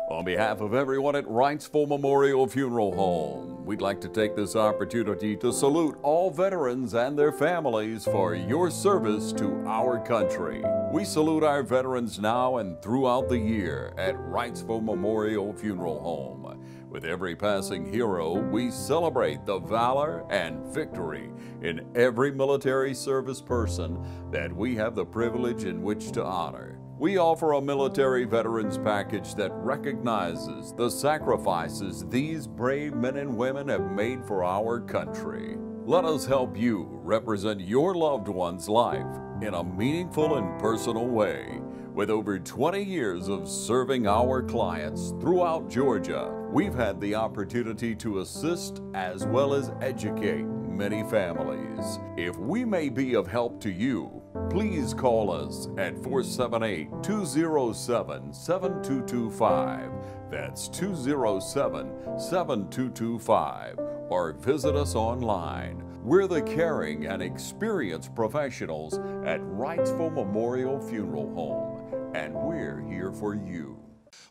On behalf of everyone at Wrightsville Memorial Funeral Home, we'd like to take this opportunity to salute all veterans and their families for your service to our country. We salute our veterans now and throughout the year at Wrightsville Memorial Funeral Home. With every passing hero, we celebrate the valor and victory in every military service person that we have the privilege in which to honor. We offer a military veterans package that recognizes the sacrifices these brave men and women have made for our country. Let us help you represent your loved one's life in a meaningful and personal way. With over 20 years of serving our clients throughout Georgia, we've had the opportunity to assist as well as educate many families. If we may be of help to you, please call us at 478-207-7225. That's 207-7225. Or visit us online. We're the caring and experienced professionals at Wrightsville Memorial Funeral Home, and we're here for you.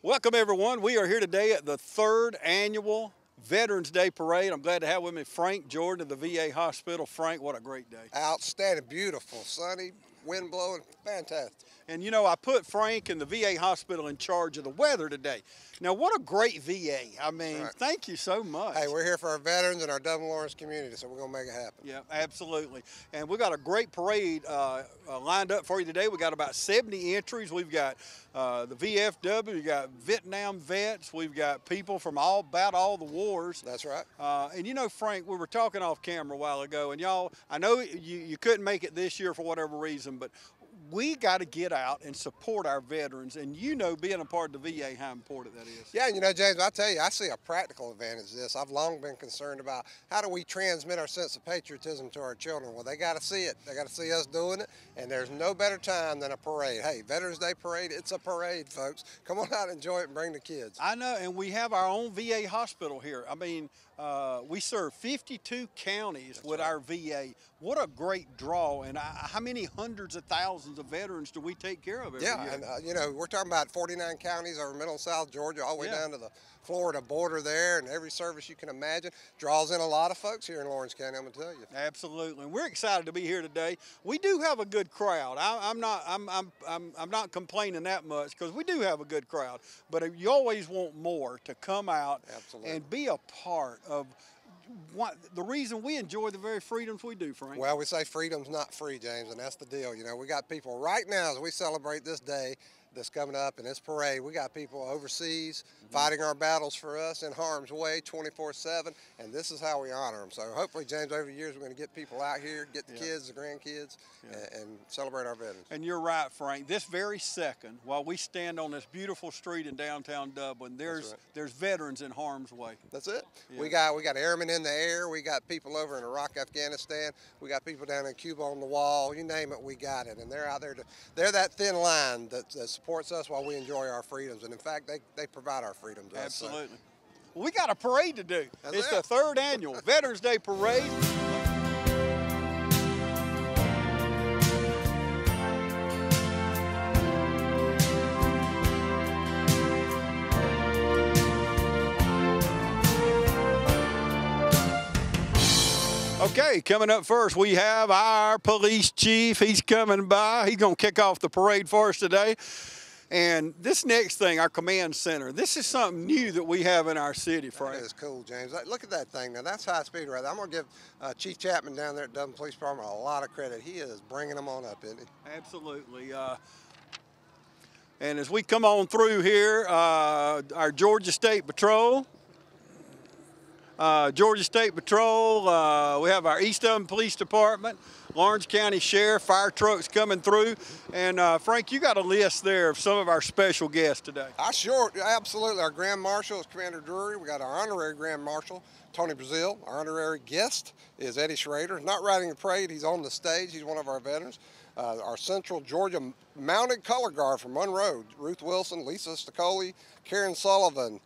Welcome everyone. We are here today at the 3rd annual Veterans Day Parade. I'm glad to have with me Frank Jordan of the VA Hospital. Frank, what a great day. Outstanding, beautiful, sunny, wind blowing, fantastic. And you know, I put Frank and the VA Hospital in charge of the weather today. Now, what a great VA. I mean, right. Thank you so much. Hey, we're here for our veterans and our Dublin Lawrence community, so we're going to make it happen. Yeah, absolutely. And we got a great parade lined up for you today. We got about 70 entries. We've got the VFW, we've got Vietnam vets, we've got people from about all the wars. That's right. And you know, Frank, we were talking off camera a while ago, and y'all, I know you couldn't make it this year for whatever reason, but we got to get out and support our veterans, and you know, being a part of the VA, how important that is. Yeah, you know, James, I tell you, I see a practical advantage to this. I've long been concerned about how do we transmit our sense of patriotism to our children. Well, they got to see it. They got to see us doing it, and there's no better time than a parade. Hey, Veterans Day Parade, it's a parade, folks. Come on out and enjoy it and bring the kids. I know, and we have our own VA hospital here. I mean, we serve 52 counties That's with right. our VA. What a great draw, and how many hundreds of thousands of veterans do we take care of every year? Yeah, and you know, we're talking about 49 counties over middle and south Georgia, all the way Yeah. down to the Florida border there, and every service you can imagine. Draws in a lot of folks here in Lawrence County, I'm going to tell you. Absolutely, and we're excited to be here today. We do have a good crowd. I'm not complaining that much because we do have a good crowd. But you always want more to come out Absolutely. and be a part of the reason we enjoy the very freedoms we do, Frank. Well, we say freedom's not free, James, and that's the deal. You know, we got people right now as we celebrate this day that's coming up in this parade. We got people overseas fighting our battles for us in harm's way 24/7, and this is how we honor them. So hopefully, James, over the years, we're going to get people out here, get the kids, the grandkids, and celebrate our veterans. And you're right, Frank. This very second, while we stand on this beautiful street in downtown Dublin, there's veterans in harm's way. That's it. Yeah. We got airmen in the air. We got people over in Iraq, Afghanistan. We got people down in Cuba on the wall. You name it, we got it. And they're out there. They're that thin line that supports us while we enjoy our freedoms. And in fact, they provide our freedom to us. Absolutely. Well, we got a parade to do. It's the 3rd annual Veterans Day Parade. Okay, coming up first, we have our police chief. He's coming by. He's going to kick off the parade for us today. And this next thing, our command center, this is something new that we have in our city, Frank. That is cool, James. Look at that thing. Now, that's high speed right there. I'm going to give Chief Chapman down there at Dublin Police Department a lot of credit. He is bringing them on up, isn't he? Absolutely. And as we come on through here, our Georgia State Patrol, we have our East Dublin Police Department, Lawrence County Sheriff, fire trucks coming through. And Frank, you got a list there of some of our special guests today. Absolutely. Our Grand Marshal is Commander Drury. We got our Honorary Grand Marshal, Tony Brazil. Our honorary guest is Eddie Schrader. Not riding the parade, he's on the stage. He's one of our veterans. Our Central Georgia Mounted Color Guard from Monroe, Ruth Wilson, Lisa Stacoli, Karen Sullivan,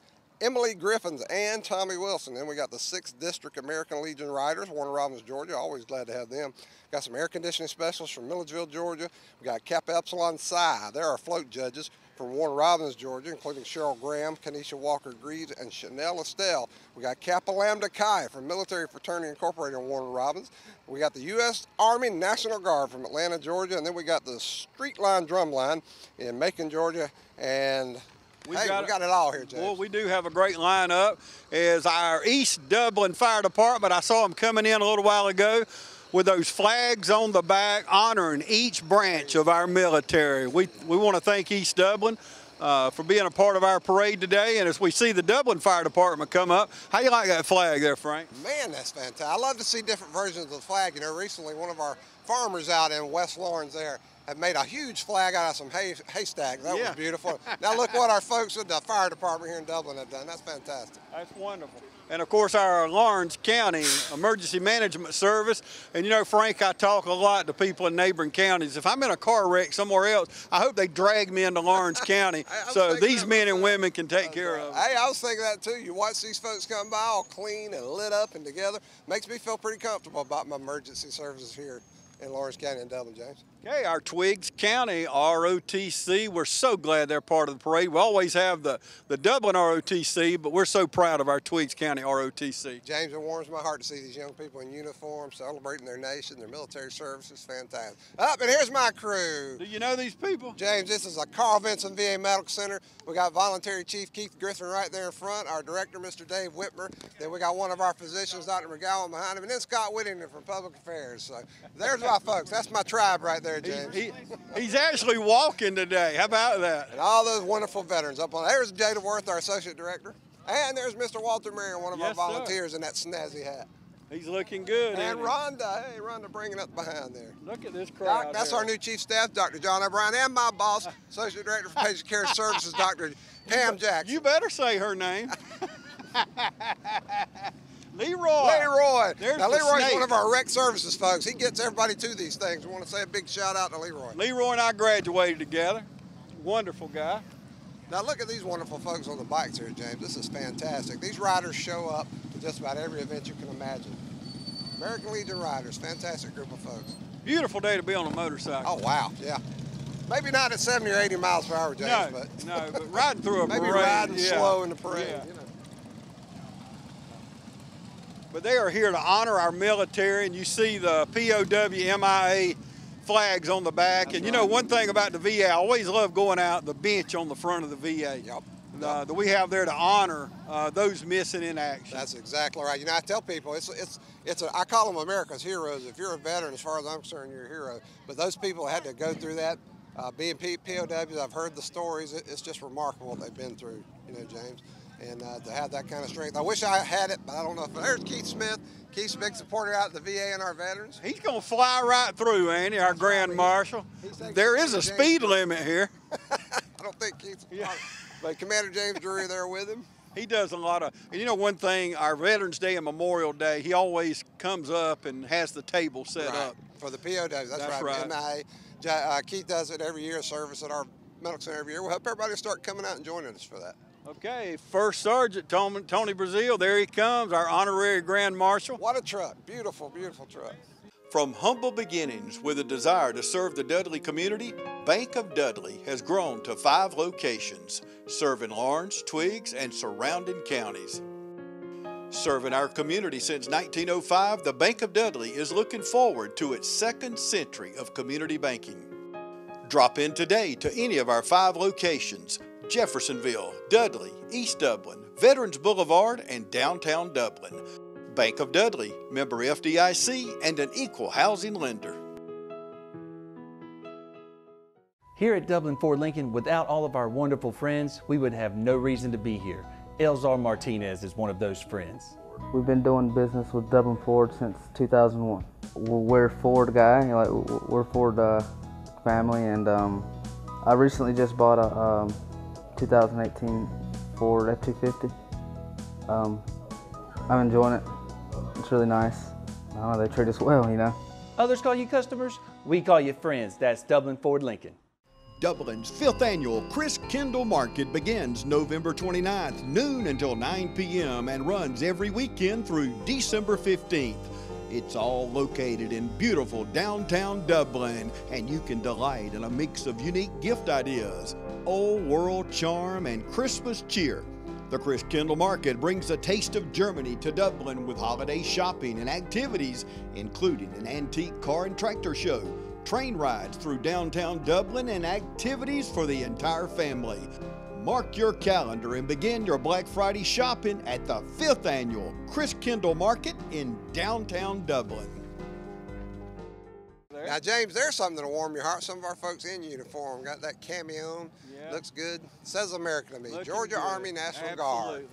Emily Griffins and Tommy Wilson. Then we got the 6th District American Legion Riders, Warner Robins, Georgia. Always glad to have them. Got some air conditioning specialists from Milledgeville, Georgia. We got Kappa Epsilon Psi. They're our float judges from Warner Robins, Georgia, including Cheryl Graham, Kanisha Walker-Greaves, and Chanel Estelle. We got Kappa Lambda Chi from Military Fraternity Incorporated in Warner Robins. We got the U.S. Army National Guard from Atlanta, Georgia, and then we got the Street Line Drum Line in Macon, Georgia, and we got it all here, James. Well, we do have a great lineup. Is our East Dublin Fire Department. I saw them coming in a little while ago with those flags on the back honoring each branch of our military. We want to thank East Dublin for being a part of our parade today. And as we see the Dublin Fire Department come up, how you like that flag there, Frank? Man, that's fantastic. I love to see different versions of the flag. You know, recently one of our farmers out in West Lawrence there have made a huge flag out of some haystacks. That was beautiful. Now look what our folks at the fire department here in Dublin have done. That's fantastic. That's wonderful. And of course our Lawrence County Emergency Management Service. And you know, Frank, I talk a lot to people in neighboring counties. If I'm in a car wreck somewhere else, I hope they drag me into Lawrence County so these men and women can take care of it. Hey, I was thinking that too. You watch these folks come by all clean and lit up and together. Makes me feel pretty comfortable about my emergency services here in Lawrence County and Dublin, James. Okay, our Twiggs County ROTC, we're so glad they're part of the parade. We always have the Dublin ROTC, but we're so proud of our Twiggs County ROTC. James, it warms my heart to see these young people in uniform celebrating their nation, their military services. Fantastic. Up, and here's my crew. Do you know these people? James, this is a Carl Vinson VA Medical Center. We got Voluntary Chief Keith Griffin right there in front, our director, Mr. Dave Whitmer. Then we got one of our physicians, Dr. McGowan, behind him, and then Scott Whittington from Public Affairs. So there's my folks. That's my tribe right there, James. He's actually walking today. How about that? And all those wonderful veterans up on. There's Jada Worth, our associate director. And there's Mr. Walter Marion, one of our volunteers in that snazzy hat. He's looking good. And Rhonda, hey, Rhonda bringing up behind there. Look at this crowd. That's our new chief staff, Dr. John O'Brien, and my boss, associate director for patient care services, Dr. Pam Jackson. You better say her name. Leroy. Now, Leroy's one of our rec services folks. He gets everybody to these things. We want to say a big shout out to Leroy. Leroy and I graduated together. Wonderful guy. Now, look at these wonderful folks on the bikes here, James. This is fantastic. These riders show up to just about every event you can imagine. American Legion Riders, fantastic group of folks. Beautiful day to be on a motorcycle. Oh, wow, yeah. Maybe not at 70 or 80 miles per hour, James, but riding through a parade. Maybe riding slow in the parade, you know. But they are here to honor our military, and you see the POW MIA flags on the back. That's and you know, one thing about the VA, I always love going out the bench on the front of the VA. That we have there to honor those missing in action. That's exactly right. You know, I tell people I call them America's heroes. If you're a veteran, as far as I'm concerned, you're a hero. But those people had to go through that. Being POWs, I've heard the stories. It's just remarkable what they've been through, you know, James. And to have that kind of strength. I wish I had it, but I don't know if there's Keith Smith. Keith's a big supporter out at the VA and our veterans. He's going to fly right through, ain't he, our Grand Marshal? There is a speed limit here. I don't think Keith's but Commander James Drury there with him. He does a lot of, and you know one thing, our Veterans Day and Memorial Day, he always comes up and has the table set up. For the POWs, that's right. MIA. Keith does it every year, service at our medical center every year. We'll hope everybody will start coming out and joining us for that. Okay, First Sergeant Tony Brazil, there he comes, our honorary Grand Marshal. What a truck, beautiful, beautiful truck. From humble beginnings with a desire to serve the Dudley community, Bank of Dudley has grown to 5 locations, serving Lawrence, Twiggs, and surrounding counties. Serving our community since 1905, the Bank of Dudley is looking forward to its 2nd century of community banking. Drop in today to any of our 5 locations: Jeffersonville, Dudley, East Dublin, Veterans Boulevard, and downtown Dublin. Bank of Dudley, member FDIC, and an equal housing lender. Here at Dublin Ford Lincoln, without all of our wonderful friends, we would have no reason to be here. Elzar Martinez is one of those friends. We've been doing business with Dublin Ford since 2001. We're a Ford guy, we're a Ford family, and I recently just bought a 2018 Ford F-250. I'm enjoying it. It's really nice. I don't know, they treat us well, you know. Others call you customers, we call you friends. That's Dublin Ford Lincoln. Dublin's 5th annual Chris Kendall Market begins November 29th, noon until 9 p.m. and runs every weekend through December 15th. It's all located in beautiful downtown Dublin, and you can delight in a mix of unique gift ideas, old world charm, and Christmas cheer. The Chris Kendall Market brings a taste of Germany to Dublin with holiday shopping and activities, including an antique car and tractor show, train rides through downtown Dublin, and activities for the entire family. Mark your calendar and begin your Black Friday shopping at the 5th annual Chris Kendall Market in downtown Dublin. Now, James, there's something that'll warm your heart. Some of our folks in uniform got that cameo on. Yeah. Looks good. Says American to me. Looking Georgia good. Army National Guard.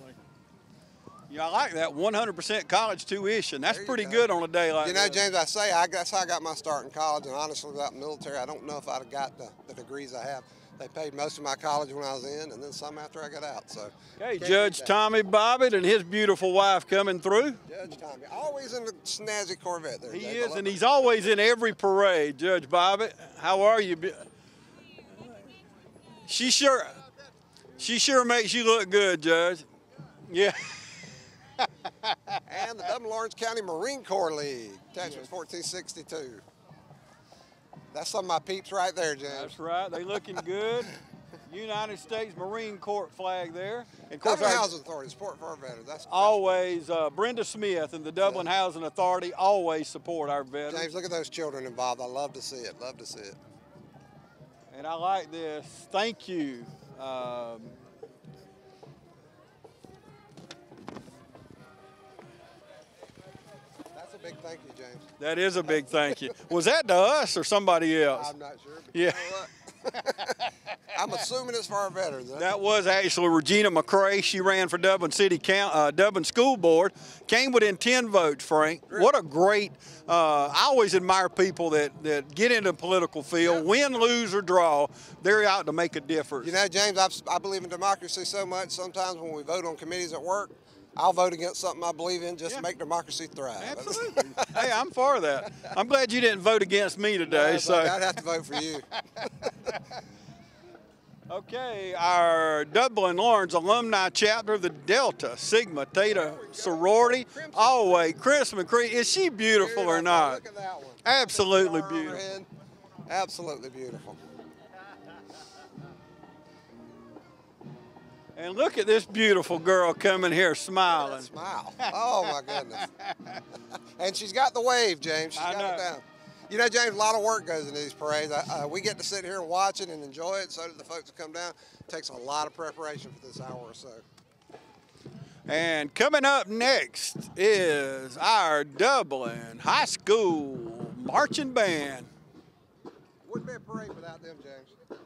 Yeah, I like that 100% college tuition. That's There you pretty go. good on a day like You know, that. James, that's how I got my start in college, and honestly, without the military, I don't know if I'd have got the degrees I have. They paid most of my college when I was in, and then some after I got out. So, Okay, can't Judge beat that. Tommy Bobbitt and his beautiful wife coming through. Judge Tommy, always in the snazzy Corvette there. He James. I is, love and it. he's always in every parade. Judge Bobbitt, how are you? She sure makes you look good, Judge. Yeah. And the Dublin Lawrence County Marine Corps League, attachment 1462. That's some of my peeps right there, James. That's right. They looking good. United States Marine Corps flag there. And of course, Dublin our- Housing Authority, support for our veterans. That's always Brenda Smith and the Dublin Housing Authority always support our veterans. James, look at those children involved. I love to see it. Love to see it. And I like this. Thank you. That's a big thank you, James. That is a big thank you. Was that to us or somebody else? I'm not sure. But Yeah. You know what? I'm assuming it's for our veterans. That was actually Regina McCrae. She ran for Dublin Dublin School Board. Came within 10 votes, Frank. What a great, I always admire people that get into the political field, win, lose, or draw. They're out to make a difference. You know, James, I believe in democracy so much. Sometimes when we vote on committees at work, I'll vote against something I believe in just to make democracy thrive. Absolutely. Hey, I'm for that. I'm glad you didn't vote against me today. It's So like I'd have to vote for you. Okay, our Dublin Lawrence alumni chapter of the Delta Sigma Theta sorority. Always, Chris McCree. Is she beautiful or not? Look at that one. Absolutely Star on her beautiful. head. Absolutely beautiful. And look at this beautiful girl coming here smiling. Smile. Oh, my goodness. And she's got the wave, James. She's I got know. it down. You know, James, a lot of work goes into these parades. We get to sit here and watch it and enjoy it. So do the folks that come down. It takes a lot of preparation for this hour or so. And coming up next is our Dublin High School Marching Band. Wouldn't be a parade without them, James.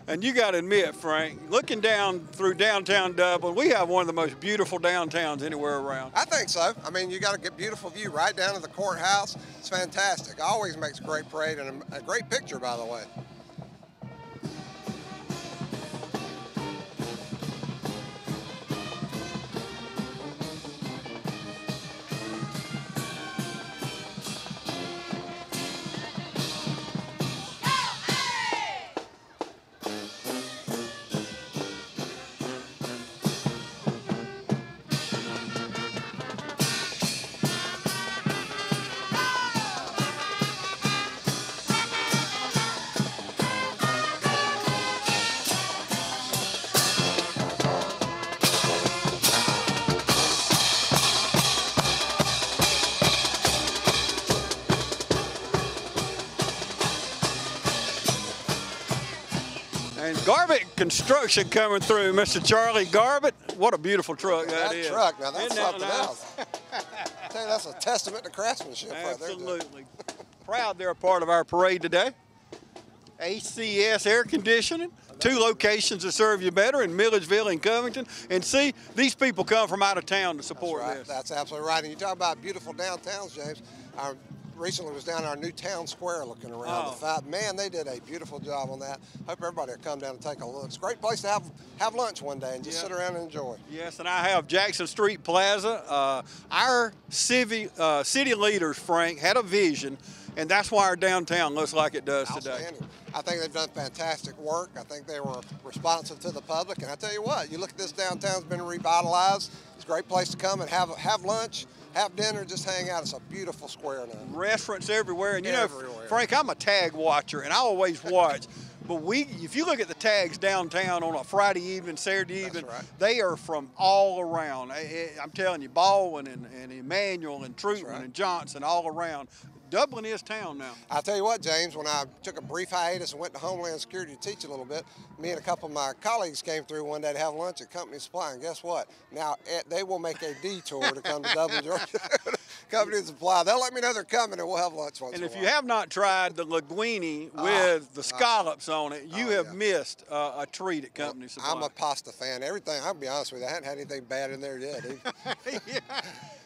And you got to admit, Frank, looking down through downtown Dublin, we have one of the most beautiful downtowns anywhere around. I think so. I mean, you got a beautiful view right down to the courthouse. It's fantastic. Always makes a great parade and a great picture, by the way. And Garbutt Construction coming through, Mr. Charlie Garbutt. What a beautiful truck that is. Truck, now that's Isn't that something nice? else. I tell you, that's a testament to craftsmanship right there. James. Absolutely. Proud they're a part of our parade today. ACS Air Conditioning, 2 locations to serve you better in Milledgeville and Covington. And see, these people come from out of town to support That's right. this. That's absolutely right. And you talk about beautiful downtowns, James. Our recently was down in our new town square looking around. Man, they did a beautiful job on that. Hope everybody will come down and take a look. It's a great place to have lunch one day and just sit around and enjoy. Yes, and I have Jackson Street Plaza. Our city leaders, Frank, had a vision, and that's why our downtown looks like it does today. I think they've done fantastic work. I think they were responsive to the public. And I tell you what, you look at this downtown, it's been revitalized. It's a great place to come and have lunch, have dinner, just hang out. It's a beautiful square now. Restaurants everywhere. And you know, Frank, I'm a tag watcher, and I always watch. But if you look at the tags downtown on a Friday evening, Saturday evening, they are from all around. I'm telling you, Baldwin and Emmanuel and Troutman and Johnson, all around. Dublin is town now. I'll tell you what, James, when I took a brief hiatus and went to Homeland Security to teach a little bit, me and a couple of my colleagues came through one day to have lunch at Company Supply, and guess what? Now, they will make a detour to come to Dublin, Georgia. Company Supply. They'll let me know they're coming, and we'll have lunch once in a while. And if you have not tried the linguine with the scallops on it, you have missed a treat at Company Supply. I'm a pasta fan. Everything, I'll be honest with you, I haven't had anything bad in there yet.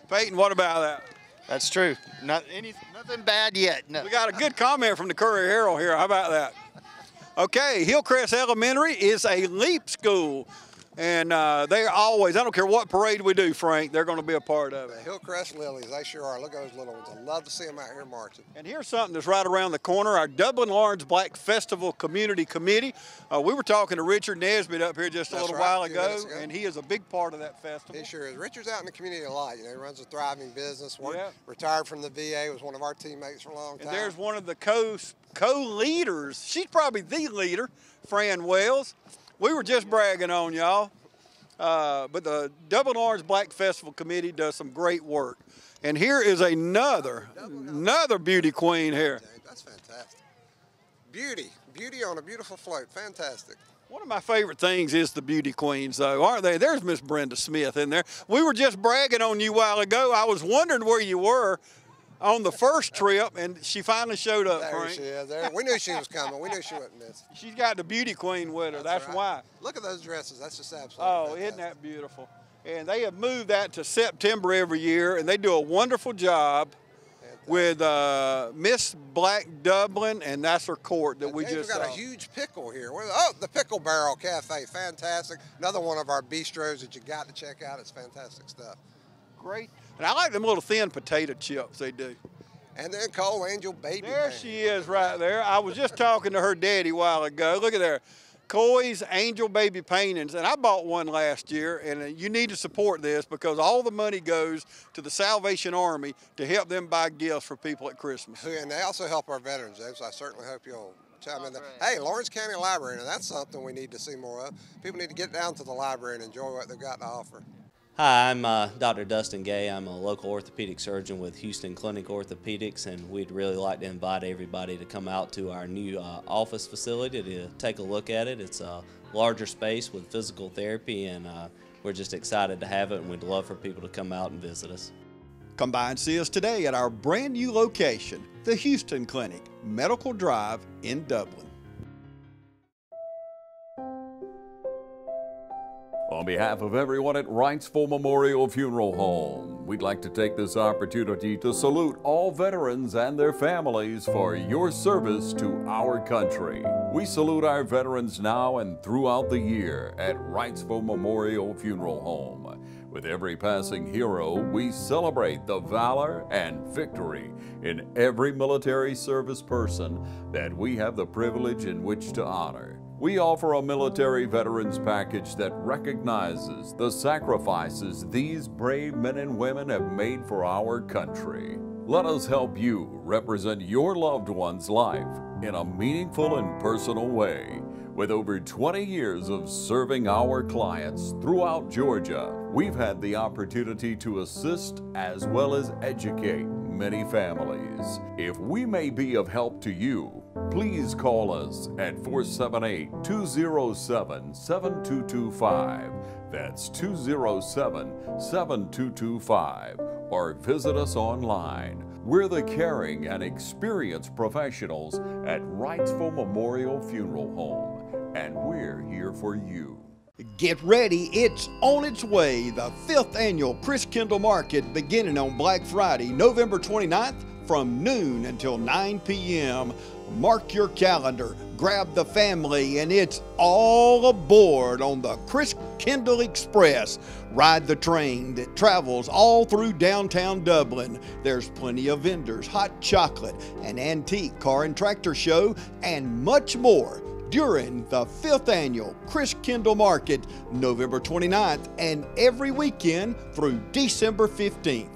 Peyton, what about that? That's true. Nothing bad yet. No. We got a good comment from the Courier Herald here. How about that? Okay, Hillcrest Elementary is a LEAP school. And they're always, I don't care what parade we do, Frank, they're going to be a part of it. The Hillcrest Lilies, they sure are. Look at those little ones. I love to see them out here marching. And here's something that's right around the corner, our Dublin Lawrence Black Festival Community Committee. We were talking to Richard Nesbitt up here just a little while ago, and he is a big part of that festival. He sure is. Richard's out in the community a lot. You know, he runs a thriving business, retired from the VA, was one of our teammates for a long time. And there's one of the co-leaders. She's probably the leader, Fran Wells. We were just bragging on y'all. But the Dublin Lawrence Black Festival Committee does some great work. And here is another beauty queen here. That's fantastic. Beauty on a beautiful float, fantastic. One of my favorite things is the beauty queens, though, aren't they? There's Miss Brenda Smith in there. We were just bragging on you a while ago. I was wondering where you were on the first trip, and she finally showed up, Frank. There she is. There. We knew she was coming. We knew she wouldn't miss. She's got the beauty queen with her. That's why. Look at those dresses. That's just absolutely fantastic. Isn't that beautiful? And they have moved that to September every year, and they do a wonderful job with Miss Black Dublin, and that's her court that we just saw. We've got a huge pickle here. Oh, the Pickle Barrel Cafe, fantastic. Another one of our bistros that you got to check out. It's fantastic stuff. Great. And I like them little thin potato chips they do. And then Cole Angel Baby There she is right there. I was just talking to her daddy a while ago. Look at there. Coy's Angel Baby Paintings, and I bought one last year, and you need to support this because all the money goes to the Salvation Army to help them buy gifts for people at Christmas. And they also help our veterans, James, so I certainly hope you'll chime in there. Hey, Lawrence County Library, now that's something we need to see more of. People need to get down to the library and enjoy what they've got to offer. Hi, I'm Dr. Dustin Gay. I'm a local orthopedic surgeon with Houston Clinic Orthopedics, and we'd really like to invite everybody to come out to our new office facility to take a look at it. It's a larger space with physical therapy, and we're just excited to have it, and we'd love for people to come out and visit us. Come by and see us today at our brand new location, the Houston Clinic, Medical Drive in Dublin. On behalf of everyone at Wrightsville Memorial Funeral Home, we'd like to take this opportunity to salute all veterans and their families for your service to our country. We salute our veterans now and throughout the year at Wrightsville Memorial Funeral Home. With every passing hero, we celebrate the valor and victory in every military service person that we have the privilege in which to honor. We offer a military veterans package that recognizes the sacrifices these brave men and women have made for our country. Let us help you represent your loved one's life in a meaningful and personal way. With over 20 years of serving our clients throughout Georgia, we've had the opportunity to assist as well as educate many families. If we may be of help to you, please call us at 478-207-7225. That's 207-7225. Or visit us online. We're the caring and experienced professionals at Wrightsville Memorial Funeral Home, and we're here for you. Get ready, it's on its way. The 5th annual Chris Kendall Market beginning on Black Friday, November 29th from noon until 9 p.m. Mark your calendar, grab the family, and it's all aboard on the Chris Kendall Express. Ride the train that travels all through downtown Dublin. There's plenty of vendors, hot chocolate, an antique car and tractor show, and much more during the 5th annual Chris Kendall Market, November 29th, and every weekend through December 15th.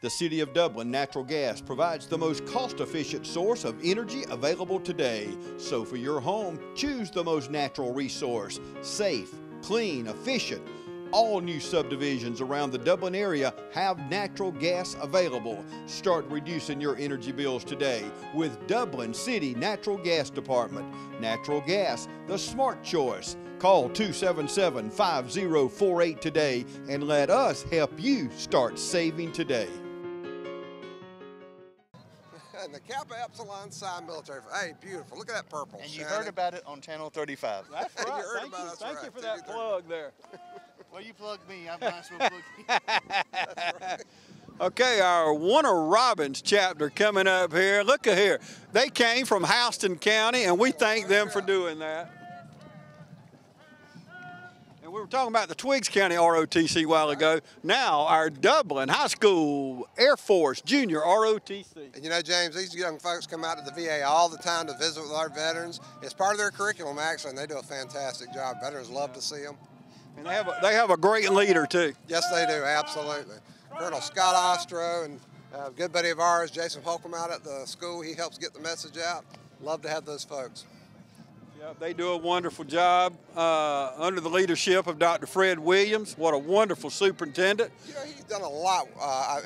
The City of Dublin Natural Gas provides the most cost-efficient source of energy available today. So for your home, choose the most natural resource. Safe, clean, efficient. All new subdivisions around the Dublin area have natural gas available. Start reducing your energy bills today with Dublin City Natural Gas Department. Natural gas, the smart choice. Call 277-5048 today and let us help you start saving today. And the Kappa Epsilon Psi military. Hey, beautiful. Look at that purple. And you heard about it on Channel 35. That's right. You heard Thank about you. it. That's Thank right. you for that plug there. Well, you plugged me. I might as well plug you. That's right. Okay, our Warner Robins chapter coming up here. Look at here. They came from Houston County, and we thank them for doing that. And we were talking about the Twiggs County ROTC a while ago. Now our Dublin High School Air Force Junior ROTC. And you know, James, these young folks come out to the VA all the time to visit with our veterans. It's part of their curriculum, actually, and they do a fantastic job. Veterans love to see them. And they have a great leader, too. Yes, they do, absolutely. Colonel Scott Ostro and a good buddy of ours, Jason Holcomb, out at the school. He helps get the message out. Love to have those folks. Yeah, they do a wonderful job under the leadership of Dr. Fred Williams. What a wonderful superintendent. You know, he's done a lot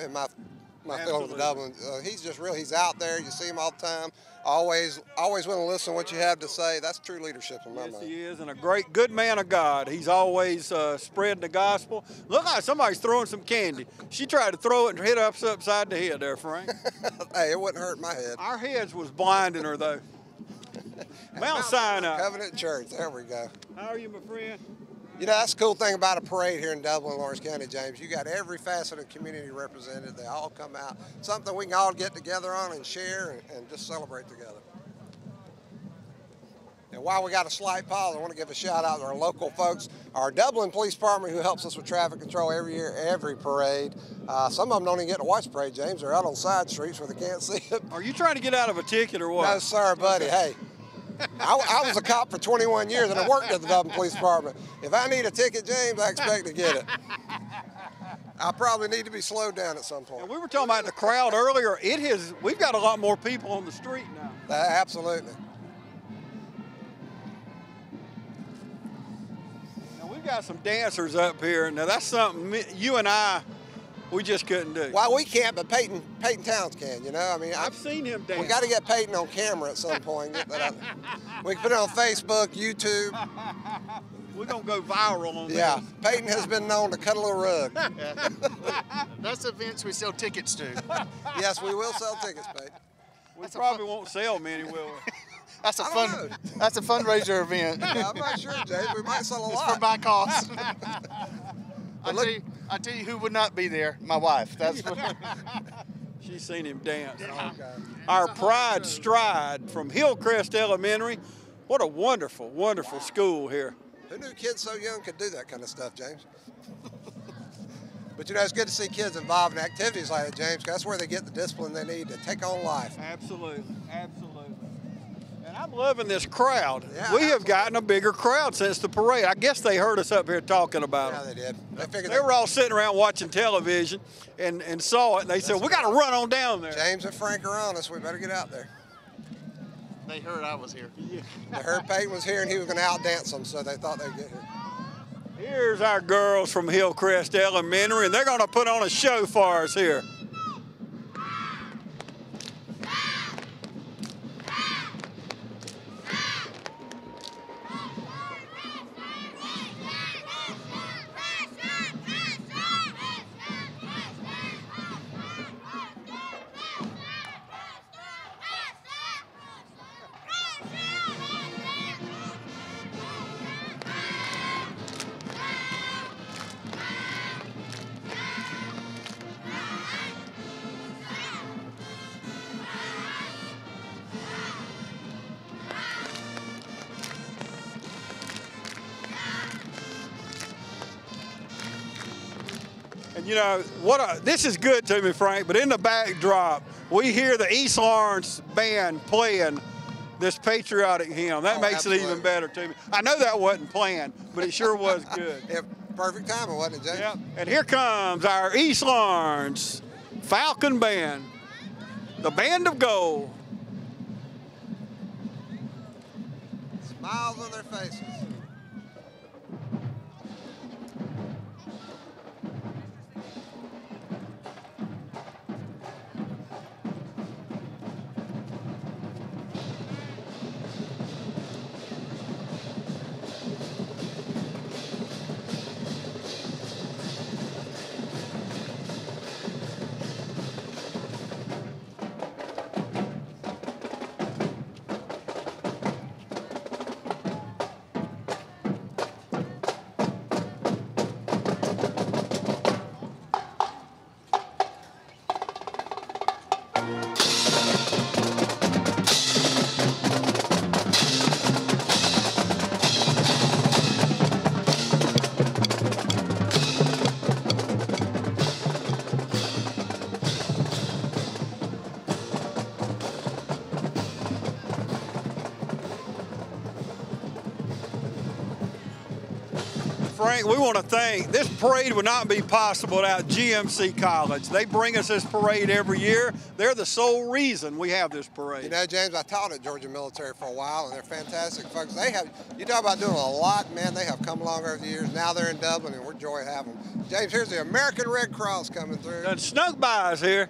in my field with Dublin. He's out there. You see him all the time. Always want to listen to what you have to say. That's true leadership in my mind. Yes, he is, and a good man of God. He's always spreading the gospel. Look like somebody's throwing some candy. She tried to throw it and hit us upside the head there, Frank. Hey, it wouldn't hurt my head. Our heads was blinding her, though. Mount Sinai. Covenant Church. There we go. How are you, my friend? You know, that's the cool thing about a parade here in Dublin, Lawrence County, James. You got every facet of the community represented. They all come out. Something we can all get together on and share and just celebrate together. And while we got a slight pause, I want to give a shout out to our local folks, our Dublin Police Department, who helps us with traffic control every year, every parade. Some of them don't even get to watch the parade, James. They're out on side streets where they can't see it. Are you trying to get out of a ticket or what? No, sir, buddy. Hey. I was a cop for 21 years and I worked at the Dublin Police Department. If I need a ticket, James, I expect to get it. I probably need to be slowed down at some point. And we were talking about the crowd earlier. We've got a lot more people on the street now. Absolutely. Now we've got some dancers up here. Now that's something you and we just couldn't do. Well, we can't, but Peyton Towns can, you know? I mean, I've seen him dance. We got to get Peyton on camera at some point. We can put it on Facebook, YouTube. We're going to go viral on Yeah, this. Peyton has been known to cuddle a rug. That's events we sell tickets to. Yes, we will sell tickets, Peyton. We probably won't sell many, will we? That's a fundraiser event. Yeah, I'm not sure, James. We might sell a lot. It's for my cost. I tell you who would not be there. My wife. That's what. She's seen him dance. Okay. Our Pride Stride from Hillcrest Elementary. What a wonderful, wonderful school here. Who knew kids so young could do that kind of stuff, James? But you know, it's good to see kids involved in activities like that, James, 'cause that's where they get the discipline they need to take on life. Absolutely, absolutely. And I'm loving this crowd. Yeah, We have gotten a bigger crowd since the parade. I guess they heard us up here talking about Yeah, it. they did. They figured They were all sitting around watching television and saw it, and they said, we got to run on down there. James and Frank are on us. We better get out there. They heard I was here. They heard Peyton was here and he was going to outdance them, so they thought they'd get here. Here's our girls from Hillcrest Elementary, and they're going to put on a show for us here. And you know, this is good to me, Frank, but in the backdrop, we hear the East Lawrence band playing this patriotic hymn. That makes it even better to me. I know that wasn't planned, but it sure was good. Yeah, perfect timing, wasn't it, James? Yep. And here comes our East Lawrence Falcon Band, the Band of Gold. Smiles on their faces. Frank, we want to thank, this parade would not be possible without GMC College. They bring us this parade every year. They're the sole reason we have this parade. You know, James, I taught at Georgia Military for a while, and they're fantastic folks. They have, you talk about doing a lot, man, they have come along over the years. Now they're in Dublin, and we're joy to have them. James, here's the American Red Cross coming through. And snuck by us here.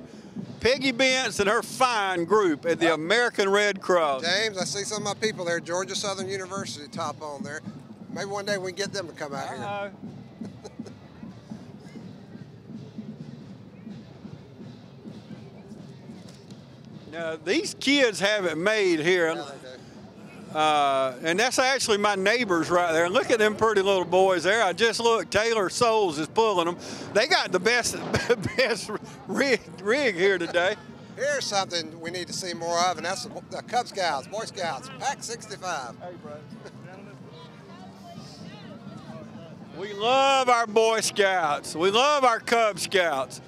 Peggy Bentz and her fine group at the American Red Cross. James, I see some of my people there, Georgia Southern University top on there. Maybe one day we can get them to come out here. Now, these kids have it made here. Yeah, they do. And that's actually my neighbors right there. Look at them pretty little boys there. I just looked, Taylor Souls is pulling them. They got the best rig here today. Here's something we need to see more of, and that's the Cub Scouts, Boy Scouts, Pack 65. Hey, bro. We love our Boy Scouts. We love our Cub Scouts.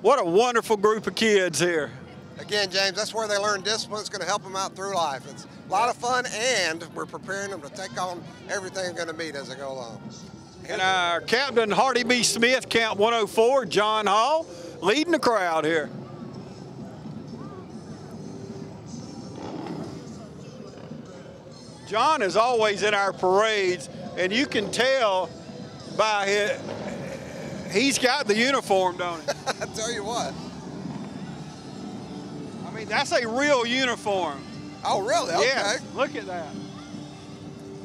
What a wonderful group of kids here. Again, James, that's where they learn discipline. It's going to help them out through life. It's a lot of fun, and we're preparing them to take on everything they're going to meet as they go along. And our Captain Hardy B. Smith, Camp 104, John Hall, leading the crowd here. John is always in our parades, and you can tell by he's got the uniform, don't he? I tell you what. I mean, that's a real uniform. Oh, really? Okay. Yes, look at that.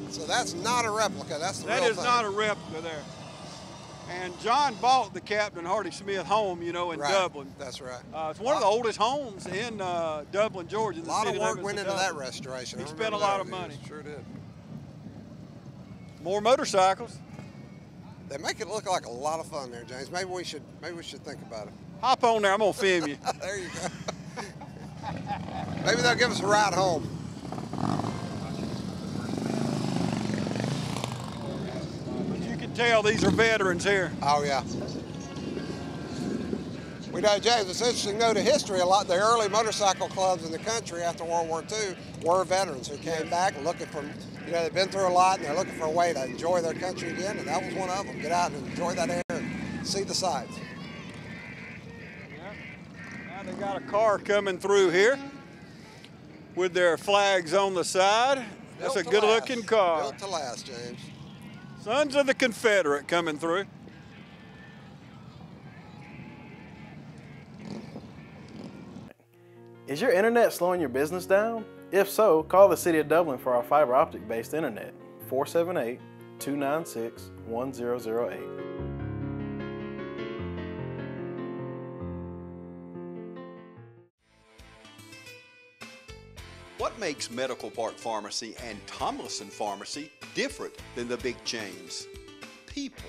So that's not a replica. That's the real That is thing. not a replica there. And John bought the Captain Hardy Smith home, you know, in Dublin. That's right. It's one of the oldest homes in Dublin, Georgia. A lot of work went into that restoration. He spent a lot of money. Sure did. More motorcycles. They make it look like a lot of fun there, James. Maybe we should think about it. Hop on there. I'm gonna film you. There you go. Maybe they'll give us a ride home. But you can tell these are veterans here. Oh yeah. We know, James, it's interesting to know the history. A lot of the early motorcycle clubs in the country after World War II were veterans who came back looking for, you know, they've been through a lot and they're looking for a way to enjoy their country again, and that was one of them. Get out and enjoy that air and see the sights. Yeah. Now they got a car coming through here with their flags on the side. That's a good-looking car. Built to last, James. Sons of the Confederate coming through. Is your internet slowing your business down? If so, call the City of Dublin for our fiber optic based internet, 478-296-1008. What makes Medical Park Pharmacy and Tomlinson Pharmacy different than the big chains? People.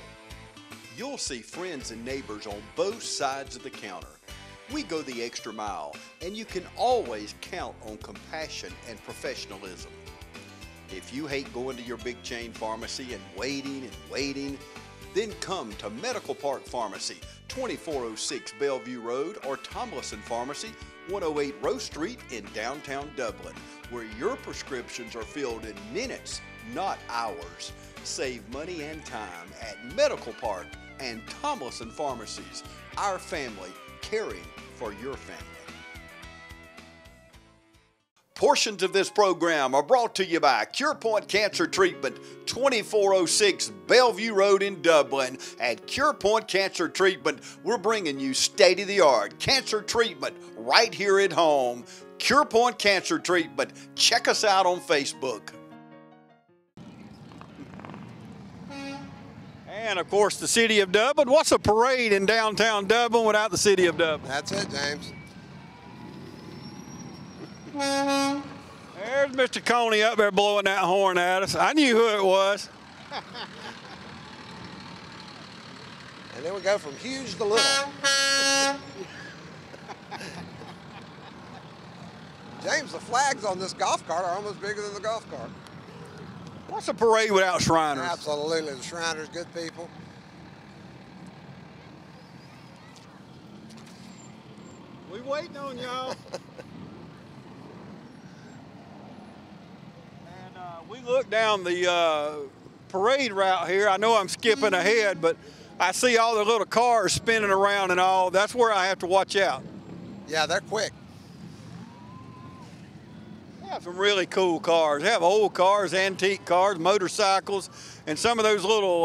You'll see friends and neighbors on both sides of the counter. We go the extra mile, and you can always count on compassion and professionalism. If you hate going to your big chain pharmacy and waiting, then come to Medical Park Pharmacy, 2406 Bellevue Road, or Tomlinson Pharmacy, 108 Rose Street in downtown Dublin, where your prescriptions are filled in minutes, not hours. Save money and time at Medical Park and Tomlinson Pharmacies. Our family caring for your family. Portions of this program are brought to you by CurePoint Cancer Treatment, 2406 Bellevue Road in Dublin. At CurePoint Cancer Treatment, we're bringing you state-of-the-art cancer treatment right here at home. CurePoint Cancer Treatment. Check us out on Facebook. And of course, the city of Dublin. What's a parade in downtown Dublin without the city of Dublin? That's it, James. There's Mr. Coney up there blowing that horn at us. I knew who it was. And then we go from huge to little. James, the flags on this golf cart are almost bigger than the golf cart. What's a parade without Shriners? Absolutely, the Shriners, good people. We waiting on y'all. We look down the parade route here. I know I'm skipping ahead, but I see all the little cars spinning around and all. That's where I have to watch out. Yeah, they're quick. They have some really cool cars. They have old cars, antique cars, motorcycles, and some of those little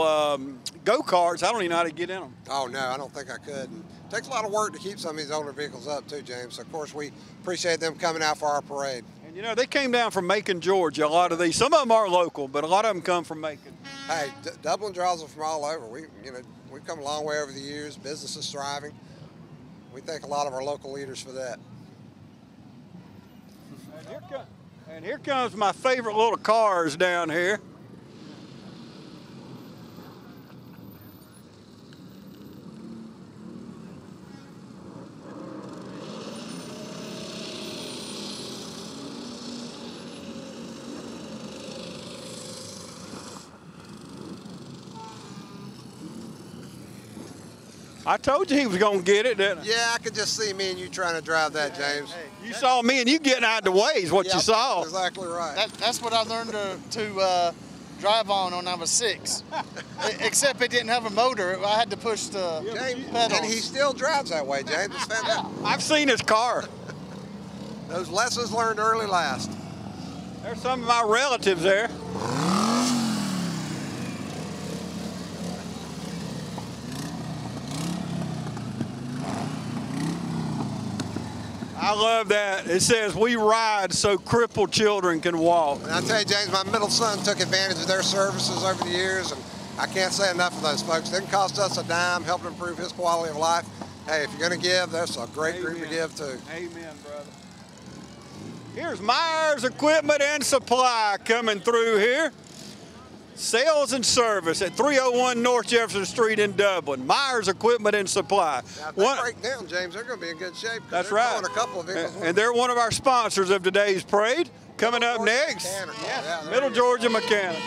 go-karts. I don't even know how to get in them. Oh, no, I don't think I could. And it takes a lot of work to keep some of these older vehicles up, too, James. So, of course, we appreciate them coming out for our parade. You know, they came down from Macon, Georgia, a lot of these. Some of them are local, but a lot of them come from Macon. Hey, Dublin draws them from all over. We've come a long way over the years. Business is thriving. We thank a lot of our local leaders for that. And here comes my favorite little cars down here. I told you he was going to get it, didn't I? Yeah, I could just see me and you trying to drive that, James. You saw me and you getting out of the way is what you saw. Exactly right. That's what I learned to drive on when I was 6. Except it didn't have a motor. I had to push the pedals. And he still drives that way, James. It's fantastic. I've seen his car. Those lessons learned early last. There's some of my relatives there. I love that. It says, we ride so crippled children can walk. And I tell you, James, my middle son took advantage of their services over the years, and I can't say enough of those folks. It didn't cost us a dime, helping improve his quality of life. Hey, if you're going to give, that's a great group to give to. Amen, brother. Here's Myers Equipment and Supply coming through here. Sales and service at 301 North Jefferson Street in Dublin. Myers Equipment and Supply. Now, if they break down, James, they're going to be in good shape. That's they're right. A couple of vehicles and they're one of our sponsors of today's parade. Coming up next, Middle Georgia Mechanic.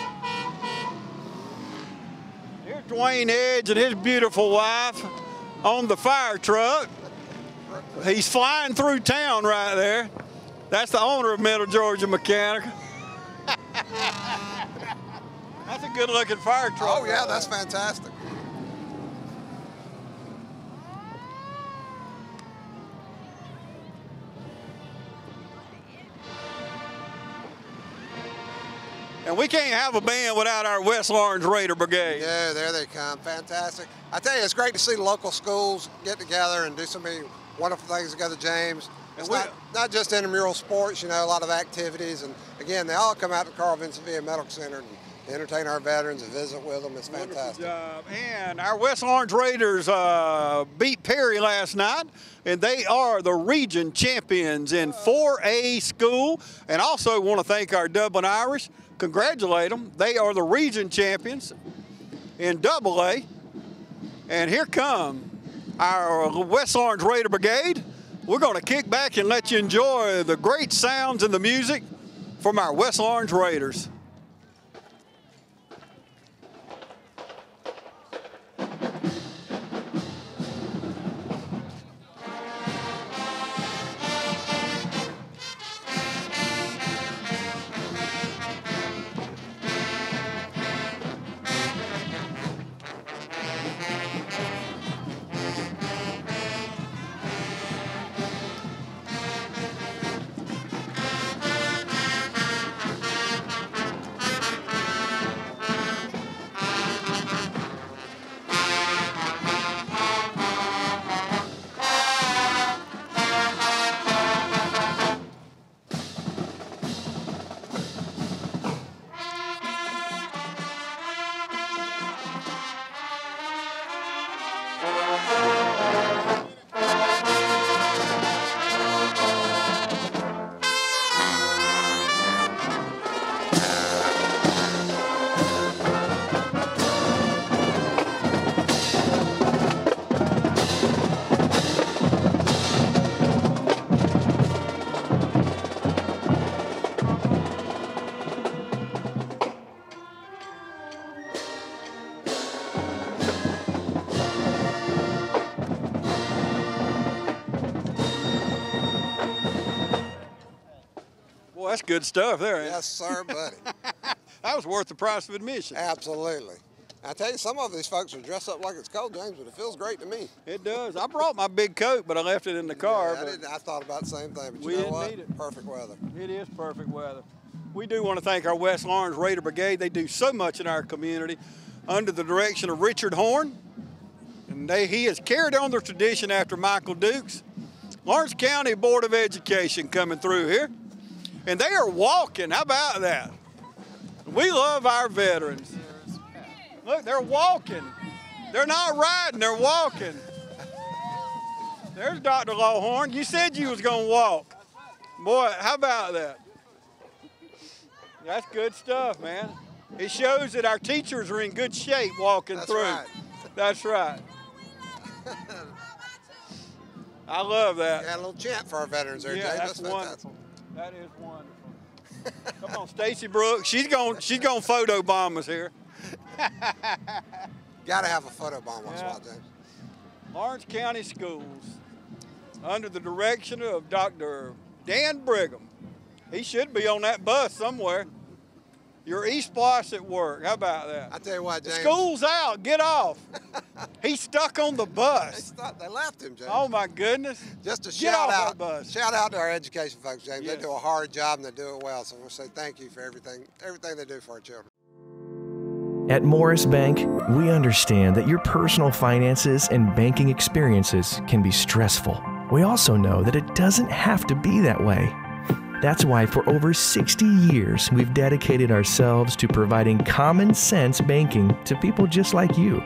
Here's Dwayne Edge and his beautiful wife on the fire truck. He's flying through town right there. That's the owner of Middle Georgia Mechanic. That's a good-looking fire truck. Oh, yeah, that's fantastic. And we can't have a band without our West Orange Raider Brigade. Yeah, there they come. Fantastic. I tell you, it's great to see local schools get together and do so many wonderful things together, James. It's not just intramural sports, you know, a lot of activities. And, again, they all come out to Carl Vincent Villa Medical Center and entertain our veterans and visit with them. It's fantastic. Job. And our West Orange Raiders beat Perry last night, and they are the region champions in 4A school. And also want to thank our Dublin Irish. Congratulate them. They are the region champions in AA. And here come our West Orange Raider Brigade. We're going to kick back and let you enjoy the great sounds and the music from our West Orange Raiders. Well, that's good stuff there. Yes, sir, buddy. That was worth the price of admission. Absolutely. I tell you, some of these folks are dressed up like it's cold, James, but it feels great to me. It does. I brought my big coat, but I left it in the car. Yeah, I thought about the same thing, but we you know didn't what? need it. Perfect weather. It is perfect weather. We do want to thank our West Lawrence Raider Brigade. They do so much in our community under the direction of Richard Horn. And he has carried on the tradition after Michael Dukes. Lawrence County Board of Education coming through here. And they are walking. How about that? We love our veterans. Look, they're walking. They're not riding, they're walking. There's Dr. Lawhorn. You said you was going to walk. Boy, how about that? That's good stuff, man. It shows that our teachers are in good shape walking through. Right. That's right. I love that. Got a little chant for our veterans there, Yeah, James. that's wonderful. That is wonderful. Come on, Stacy Brooks. She's going photo bomb us here. Got to have a photo bomb once in a while, James. Lawrence County Schools, under the direction of Dr. Dan Brigham. He should be on that bus somewhere. Your East Bloss at work. How about that? I tell you what, James. The school's out. Get off. He's stuck on the bus. They left him, James. Oh, my goodness. Just a Get shout off out. that bus. Shout out to our education folks, James. Yes. They do a hard job and they do it well. So we'll say thank you for everything they do for our children. At Morris Bank, we understand that your personal finances and banking experiences can be stressful. We also know that it doesn't have to be that way. That's why for over 60 years, we've dedicated ourselves to providing common sense banking to people just like you.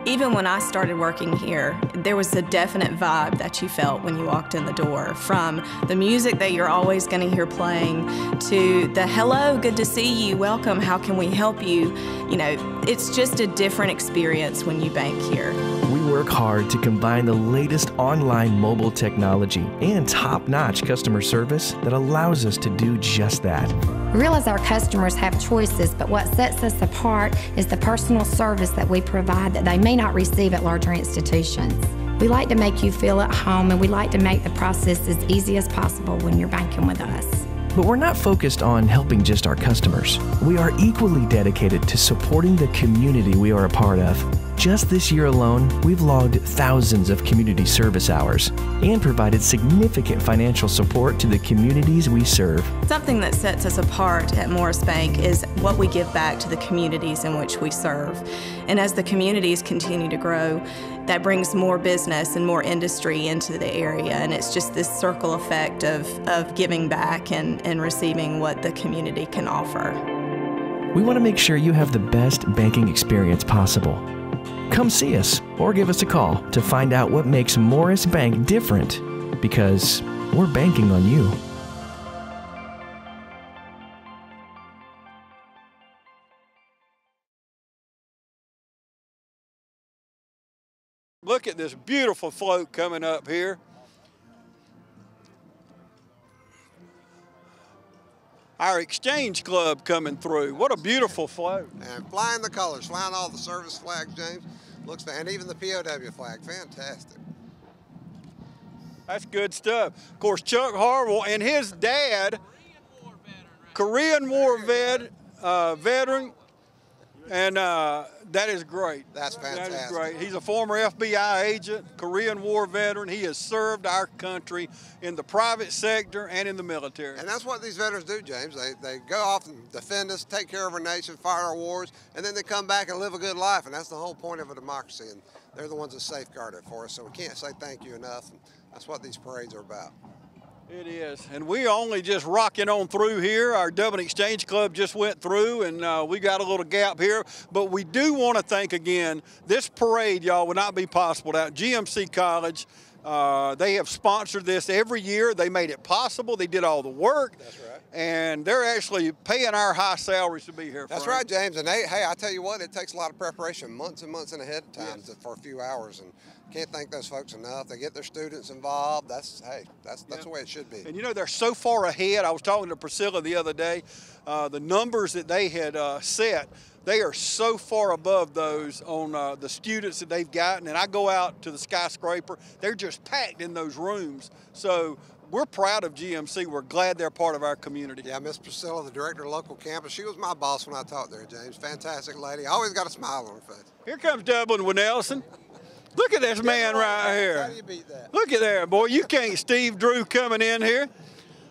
Even when I started working here, there was a definite vibe that you felt when you walked in the door, from the music that you're always going to hear playing to the hello, good to see you, welcome, how can we help you? You know, it's just a different experience when you bank here. We work hard to combine the latest online mobile technology and top-notch customer service that allows us to do just that. We realize our customers have choices, but what sets us apart is the personal service that we provide that they may not receive at larger institutions. We like to make you feel at home, and we like to make the process as easy as possible when you're banking with us. But we're not focused on helping just our customers. We are equally dedicated to supporting the community we are a part of. Just this year alone, we've logged thousands of community service hours and provided significant financial support to the communities we serve. Something that sets us apart at Morris Bank is what we give back to the communities in which we serve. And as the communities continue to grow, that brings more business and more industry into the area, and it's just this circle effect of giving back and receiving what the community can offer. We want to make sure you have the best banking experience possible. Come see us or give us a call to find out what makes Morris Bank different, because we're banking on you. Look at this beautiful float coming up here. Our Exchange Club coming through. What a beautiful float. And flying the colors, flying all the service flags, James. Looks, and even the POW flag. Fantastic. That's good stuff. Of course, Chuck Harwell and his dad, Korean War veteran, and that is great. That's fantastic. That is great. He's a former FBI agent, Korean War veteran. He has served our country in the private sector and in the military. And that's what these veterans do, James. They go off and defend us, take care of our nation, fight our wars, and then they come back and live a good life. And that's the whole point of a democracy. And they're the ones that safeguard it for us. So we can't say thank you enough. And that's what these parades are about. It is, and we only just rocking on through here. Our Dublin Exchange Club just went through, and we got a little gap here. But we do want to thank again, this parade, y'all, would not be possible without GMC College. They have sponsored this every year. They made it possible. They did all the work. That's right. And they're actually paying our high salaries to be here. That's Frank. right, James. And hey, I tell you what, it takes a lot of preparation, months and months in ahead of time for a few hours. And can't thank those folks enough. They get their students involved. That's the way it should be. And you know, they're so far ahead. I was talking to Priscilla the other day. The numbers that they had set, they are so far above those on the students that they've gotten. And I go out to the skyscraper, they're just packed in those rooms. So we're proud of GMC. We're glad they're part of our community. Yeah, Miss Priscilla, the director of local campus, she was my boss when I taught there, James. Fantastic lady. Always got a smile on her face. Here comes Dublin with Nelson. Look at this man right here. How do you beat that? Look at there, boy. You can't. Steve Drew coming in here.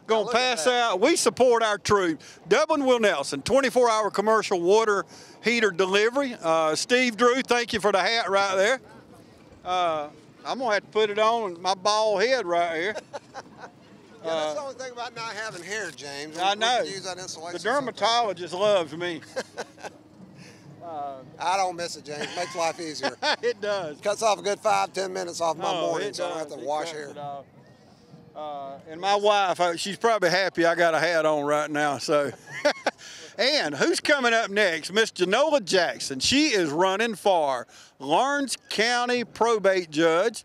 Gonna pass out. We support our troop. Dublin Will Nelson, 24-hour commercial water heater delivery. Steve Drew, thank you for the hat right there. I'm gonna have to put it on my bald head right here. Yeah, that's the only thing about not having hair, James. I know. Use that insulation The dermatologist loves me. I don't miss it, James. Makes life easier. It does. Cuts off a good 5-10 minutes off my morning, it so I don't does. have to wash hair. And my wife, she's probably happy I got a hat on right now. So, and who's coming up next? Miss Janola Jackson. She is running for Lawrence County probate judge.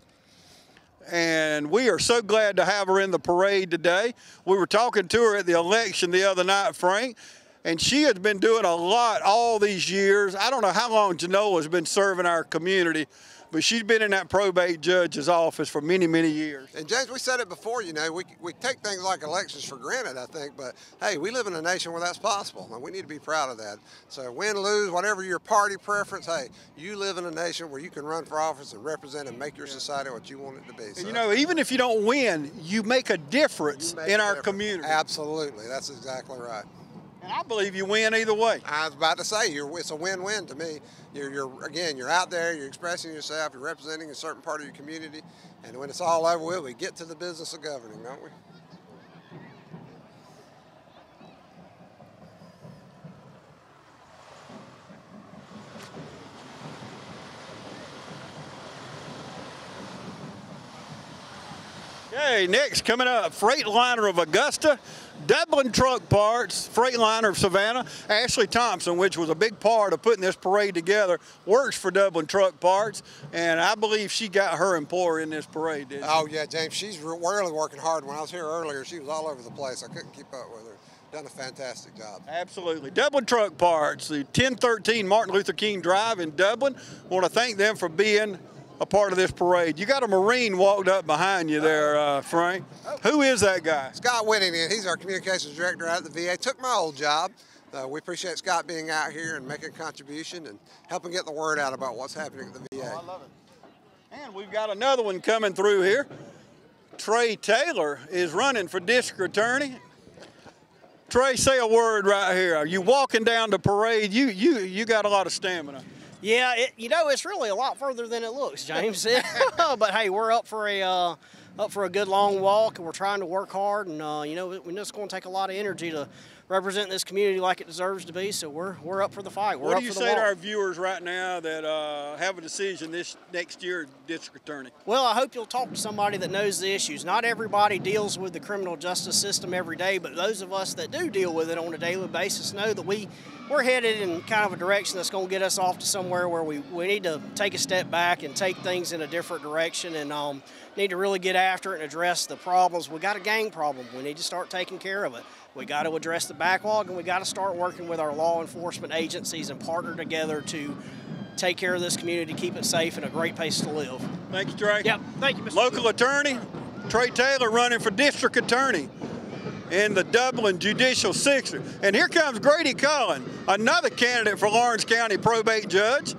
And we are so glad to have her in the parade today. We were talking to her at the election the other night, Frank, and she has been doing a lot all these years. I don't know how long Janola has been serving our community, but she's been in that probate judge's office for many, many years. And James, we said it before, you know, we take things like elections for granted, I think, but hey, we live in a nation where that's possible, and we need to be proud of that. So win, lose, whatever your party preference, hey, you live in a nation where you can run for office and represent and make your society what you want it to be. And so, you know, even if you don't win, you make a difference in our community. Absolutely, that's exactly right. And I believe you win either way. I was about to say, it's a win-win to me. You're out there, you're expressing yourself, you're representing a certain part of your community, and when it's all over with, we get to the business of governing, don't we? Okay, next coming up, Freightliner of Augusta, Dublin Truck Parts, Freightliner of Savannah. Ashley Thompson, which was a big part of putting this parade together, works for Dublin Truck Parts, and I believe she got her employer in this parade, didn't she? Oh yeah, James, she's really working hard. When I was here earlier, she was all over the place. I couldn't keep up with her. Done a fantastic job. Absolutely. Dublin Truck Parts, the 1013 Martin Luther King Drive in Dublin. Want to thank them for being a part of this parade. You got a Marine walked up behind you there, Frank. Who is that guy? Scott Whittington. He's our communications director out at the VA. Took my old job. We appreciate Scott being out here and making a contribution and helping get the word out about what's happening at the VA. Oh, I love it. And we've got another one coming through here. Trey Taylor is running for district attorney. Trey, say a word right here. Are you walking down the parade? You got a lot of stamina. Yeah, it's really a lot further than it looks, James. But hey, we're up for a good long walk, and we're trying to work hard, and we're just going to take a lot of energy to represent this community like it deserves to be. So we're up for the fight. What do you say to our viewers right now that have a decision this next year, district attorney? Well, I hope you'll talk to somebody that knows the issues. Not everybody deals with the criminal justice system every day, but those of us that do deal with it on a daily basis know that we're headed in kind of a direction that's going to get us off to somewhere where we need to take a step back and take things in a different direction, and need to really get after it and address the problems. We got a gang problem. We need to start taking care of it. We got to address the backlog, and we got to start working with our law enforcement agencies and partner together to take care of this community, keep it safe, and a great place to live. Thank you, Trey. Yep, thank you, Mr. Local attorney, Trey Taylor, running for district attorney in the Dublin Judicial Sixer. And here comes Grady Cullen, another candidate for Lawrence County probate judge.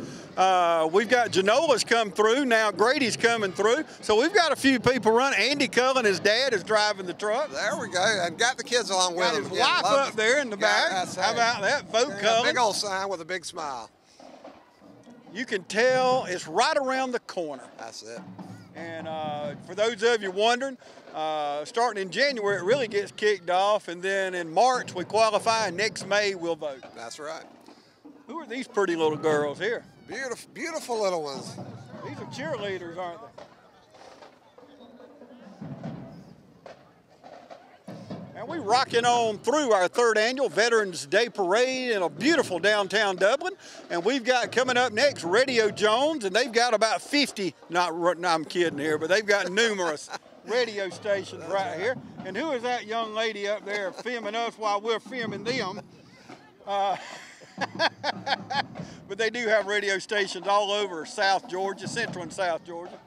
We've got Janola's come through, now Grady's coming through. So we've got a few people running. Andy Cullen, his dad, is driving the truck. There we go, and got the kids along with him. Got his wife up there in the back. How about that? Vote Cullen. Big old sign with a big smile. You can tell it's right around the corner. That's it. And for those of you wondering, starting in January, it really gets kicked off, and then in March we qualify, and next May we'll vote. That's right. Who are these pretty little girls here? Beautiful, beautiful little ones. These are cheerleaders, aren't they? And we're rocking on through our third annual Veterans Day Parade in a beautiful downtown Dublin. And we've got coming up next Radio Jones, and they've got about 50, I'm kidding here, but they've got numerous radio stations right here. And who is that young lady up there filming us while we're filming them? But they do have radio stations all over South Georgia, Central and South Georgia.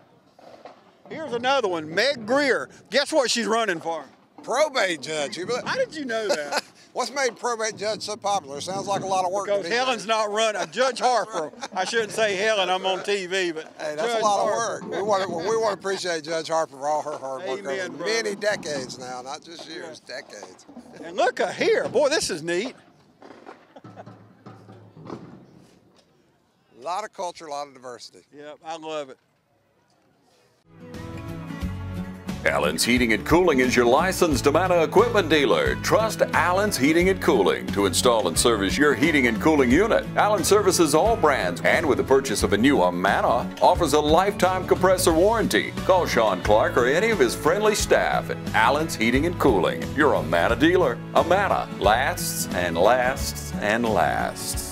Here's another one, Meg Greer. Guess what she's running for? Probate judge. How did you know that? What's made probate judge so popular? Sounds like a lot of work. Because Helen's not running. Judge Harper. I shouldn't say Helen. I'm on TV, but hey, that's Judge a lot Harper. of work. We want to appreciate Judge Harper for all her hard work Amen, over many decades now, not just years, decades. And look here, boy, this is neat. A lot of culture, a lot of diversity. Yep, I love it. Allen's Heating and Cooling is your licensed Amana equipment dealer. Trust Allen's Heating and Cooling to install and service your heating and cooling unit. Allen services all brands, and with the purchase of a new Amana, offers a lifetime compressor warranty. Call Sean Clark or any of his friendly staff at Allen's Heating and Cooling, your Amana dealer. Amana lasts and lasts and lasts.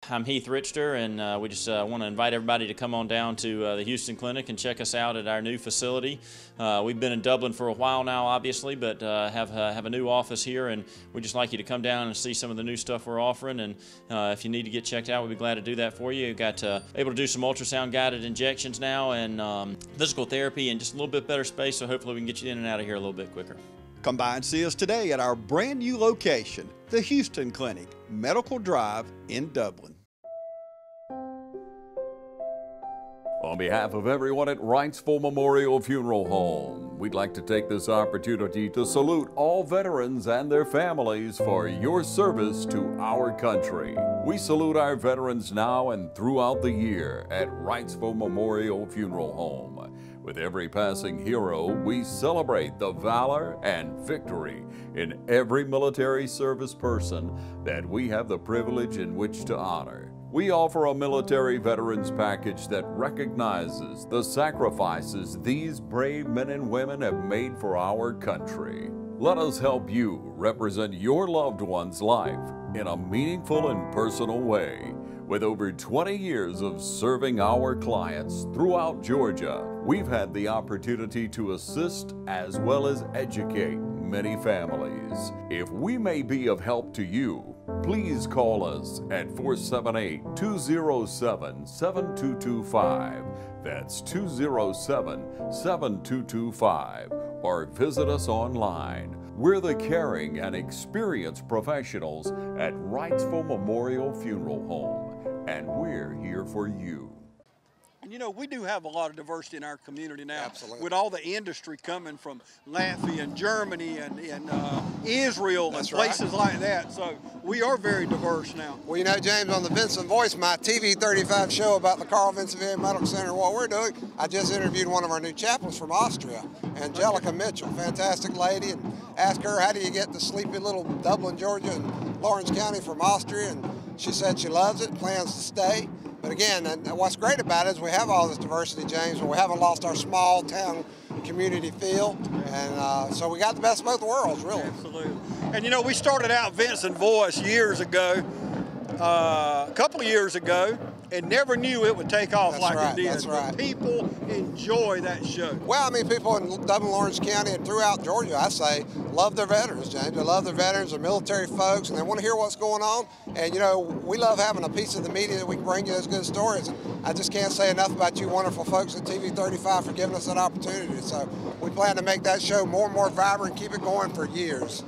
I'm Heath Richter, and we just want to invite everybody to come on down to the Houston Clinic and check us out at our new facility. We've been in Dublin for a while now, obviously, but have a new office here, and we'd just like you to come down and see some of the new stuff we're offering. And if you need to get checked out, we'd be glad to do that for you. We've got able to do some ultrasound guided injections now, and physical therapy, and just a little bit better space. So hopefully we can get you in and out of here a little bit quicker. Come by and see us today at our brand new location, the Houston Clinic, Medical Drive in Dublin. On behalf of everyone at Wrightsville Memorial Funeral Home, we'd like to take this opportunity to salute all veterans and their families for your service to our country. We salute our veterans now and throughout the year at Wrightsville Memorial Funeral Home. With every passing hero, we celebrate the valor and victory in every military service person that we have the privilege in which to honor. We offer a military veterans package that recognizes the sacrifices these brave men and women have made for our country. Let us help you represent your loved one's life in a meaningful and personal way. With over 20 years of serving our clients throughout Georgia, we've had the opportunity to assist as well as educate many families. If we may be of help to you, please call us at 478-207-7225. That's 207-7225. Or visit us online. We're the caring and experienced professionals at Wrightsville Memorial Funeral Home, and we're here for you. And you know, we do have a lot of diversity in our community now. Absolutely. With all the industry coming from Latvia and Germany and Israel and places like that. So we are very diverse now. Well, you know, James, on the Vincent Voice, my TV 35 show about the Carl Vincent VA Medical Center and what we're doing, I just interviewed one of our new chaplains from Austria, Angelica Mitchell, fantastic lady, and asked her, how do you get to sleepy little Dublin, Georgia, and Lawrence County from Austria? And she said she loves it, plans to stay. But again, and what's great about it is we have all this diversity, James, but we haven't lost our small town community feel. And so we got the best of both worlds, really. Absolutely. And you know, we started out Vincent Voice years ago, a couple of years ago, and never knew it would take off like it did. That's right. People enjoy that show. Well, I mean, people in Dublin, Lawrence County, and throughout Georgia, I say, love their veterans, James. They love their veterans, they're military folks, and they want to hear what's going on. And, you know, we love having a piece of the media that we can bring you those good stories. And I just can't say enough about you wonderful folks at TV 35 for giving us that opportunity. So we plan to make that show more and more vibrant and keep it going for years.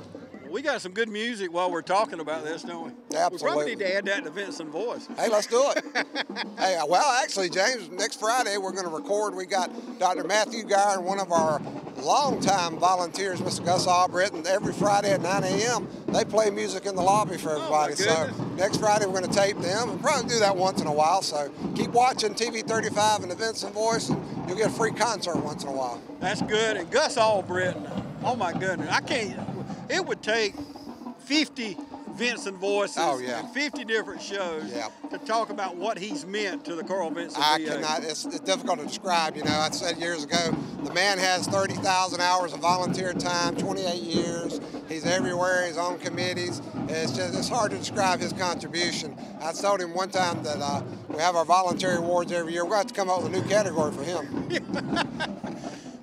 We got some good music while we're talking about this, don't we? Absolutely. We probably need to add that to Vincent Voice. Hey, let's do it. Hey, well, actually, James, next Friday we're going to record. We got Dr. Matthew Geyer and one of our longtime volunteers, Mr. Gus Albritton, every Friday at 9 a.m. They play music in the lobby for everybody. So next Friday we're going to tape them. We'll probably do that once in a while. So keep watching TV 35 and the Vincent Voice, and you'll get a free concert once in a while. That's good. And Gus Albritton, oh my goodness, I can't. It would take 50 Vincent Voices and 50 different shows to talk about what he's meant to the Carl Vincent VA. I cannot, it's difficult to describe. You know, I said years ago, the man has 30,000 hours of volunteer time, 28 years. He's everywhere, he's on committees. It's hard to describe his contribution. I told him one time that we have our voluntary awards every year. We're going to have to come up with a new category for him.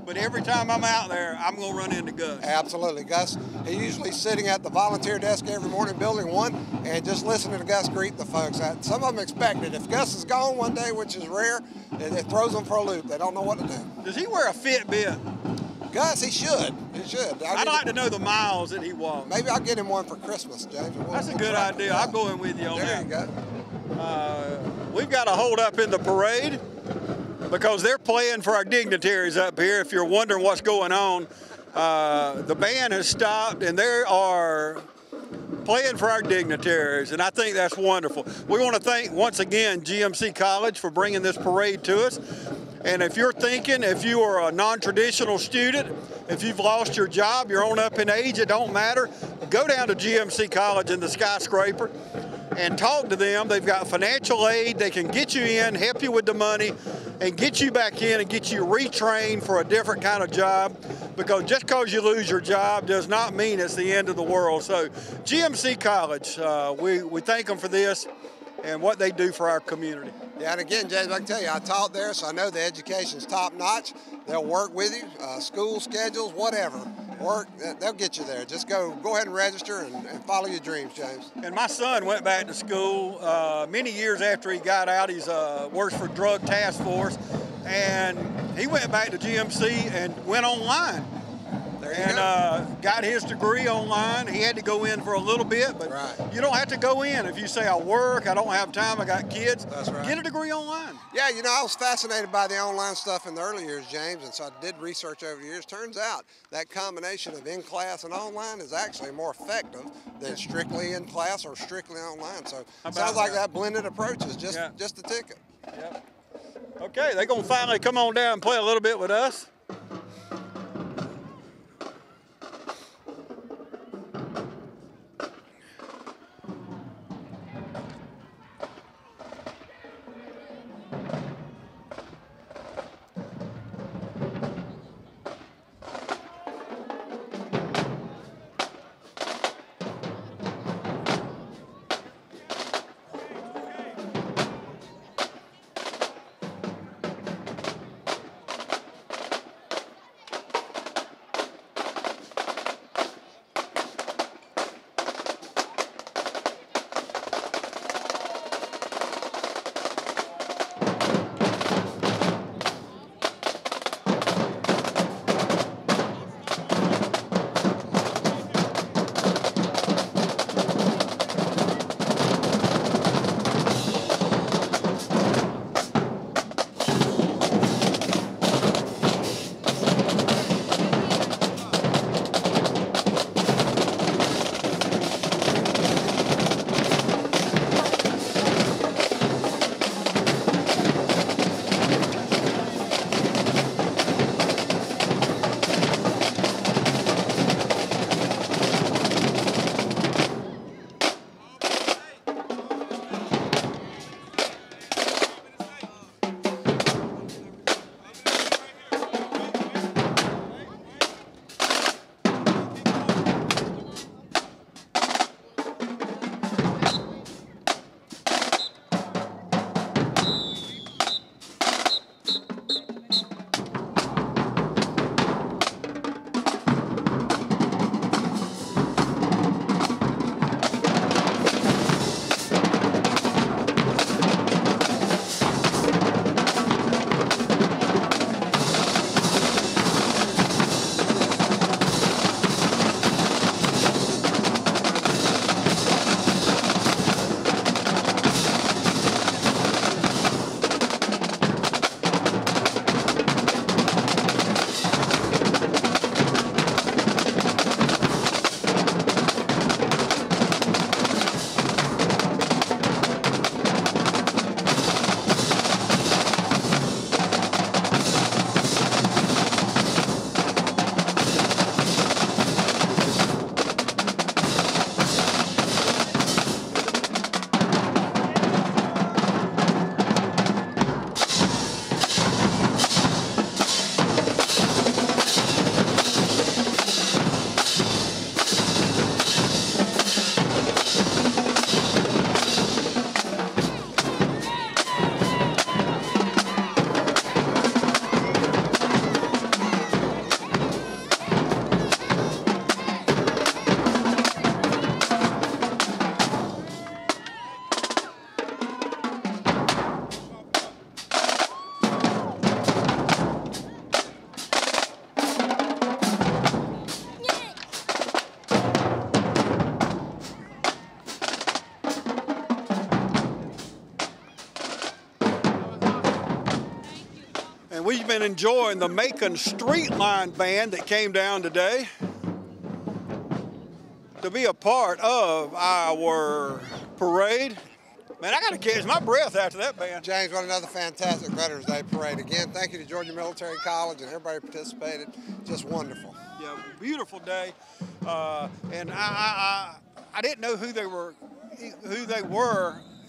but every time I'm out there, I'm going to run into Gus. Absolutely. Gus, he's usually sitting at the volunteer desk every morning, building 1, and just listening to Gus greet the folks. Some of them expect it. If Gus is gone one day, which is rare, it throws them for a loop. They don't know what to do. Does he wear a Fitbit? Gus, he should. He should. I'd like to know the miles that he walks. Maybe I'll get him one for Christmas, James. That's a good idea. I'll go in with you on that. There you go. We've got to hold up in the parade because they're playing for our dignitaries up here. If you're wondering what's going on, the band has stopped and they are playing for our dignitaries, and I think that's wonderful. We want to thank once again GMC College for bringing this parade to us. And if you're thinking, if you are a non-traditional student, if you've lost your job, you're on up in age, it don't matter, go down to GMC College in the Skyscraper and talk to them. They've got financial aid. They can get you in, help you with the money, and get you back in and get you retrained for a different kind of job, because just because you lose your job does not mean it's the end of the world. So GMC College, we thank them for this and what they do for our community. Yeah, and again, James, I can tell you, I taught there, so I know the education's top-notch. They'll work with you, school schedules, whatever. Work, they'll get you there. Just go ahead and register and follow your dreams, James. And my son went back to school many years after he got out. He's works for Drug Task Force, and he went back to GMC and went online. And got his degree online. He had to go in for a little bit, but you don't have to go in. If you say, I work, I don't have time, I got kids, get a degree online. Yeah, you know, I was fascinated by the online stuff in the early years, James, and so I did research over the years. Turns out that combination of in-class and online is actually more effective than strictly in-class or strictly online. So it sounds like that blended approach is just the ticket. Yep. Okay, they're going to finally come on down and play a little bit with us. We've been enjoying the Macon Streetline Band that came down today to be a part of our parade. Man, I got to catch my breath after that band. James, what another fantastic Veterans Day parade. Again, thank you to Georgia Military College and everybody who participated. Just wonderful. Yeah, beautiful day. And I didn't know who they were,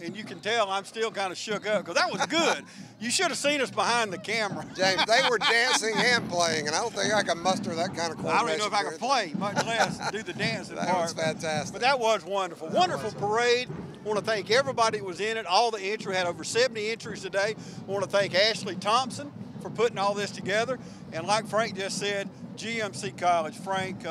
and you can tell I'm still kind of shook up because that was good. You should have seen us behind the camera. James, they were dancing and playing, and I don't think I can muster that kind of coordination. I don't even know if I can play, much less do the dancing part. That was fantastic. But that was wonderful. Wonderful parade. I want to thank everybody that was in it, all the entry. Had over 70 entries today. I want to thank Ashley Thompson for putting all this together. And like Frank just said, GMC College. Frank,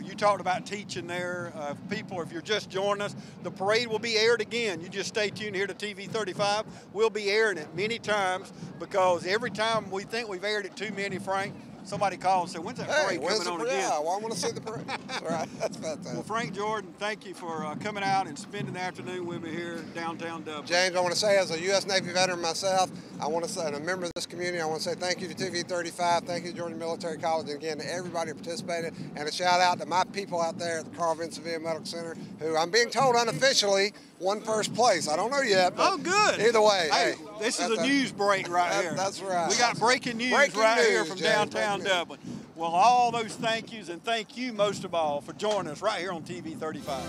you talked about teaching there. People, if you're just joining us, the parade will be aired again. You just stay tuned here to TV 35. We'll be airing it many times because every time we think we've aired it too many, Frank, somebody calls and says, when's that parade coming on again? Yeah, well, I want to see the parade. That's right. That's fantastic. Well, Frank Jordan, thank you for coming out and spending the afternoon with me here in downtown Dublin. James, I want to say as a U.S. Navy veteran myself, I want to say, and a member of this community, I want to say thank you to TV 35, thank you to Georgia Military College, and again to everybody who participated, and a shout out to my people out there at the Carl Vince Sevilla Medical Center, who I'm being told unofficially won first place. I don't know yet. But oh, good. Either way, hey, this is a news break right here. That's right. We got breaking news here from downtown Dublin. Well, all those thank yous, and thank you most of all for joining us right here on TV 35.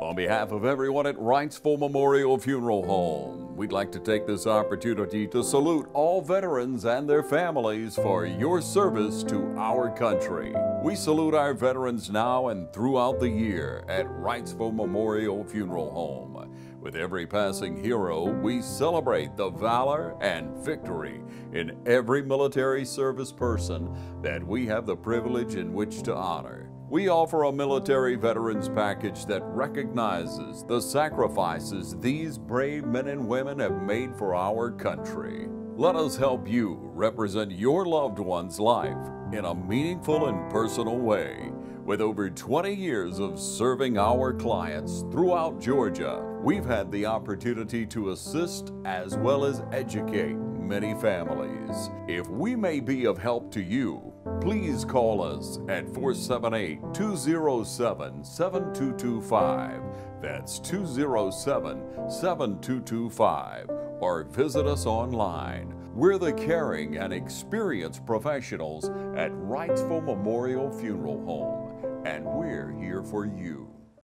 On behalf of everyone at Wrightsville Memorial Funeral Home, we'd like to take this opportunity to salute all veterans and their families for your service to our country. We salute our veterans now and throughout the year at Wrightsville Memorial Funeral Home. With every passing hero, we celebrate the valor and victory in every military service person that we have the privilege in which to honor. We offer a military veterans package that recognizes the sacrifices these brave men and women have made for our country. Let us help you represent your loved one's life in a meaningful and personal way. With over 20 years of serving our clients throughout Georgia, we've had the opportunity to assist as well as educate many families. If we may be of help to you, please call us at 478-207-7225. That's 207-7225. Or visit us online. We're the caring and experienced professionals at Wrightsville Memorial Funeral Home, and we're here for you.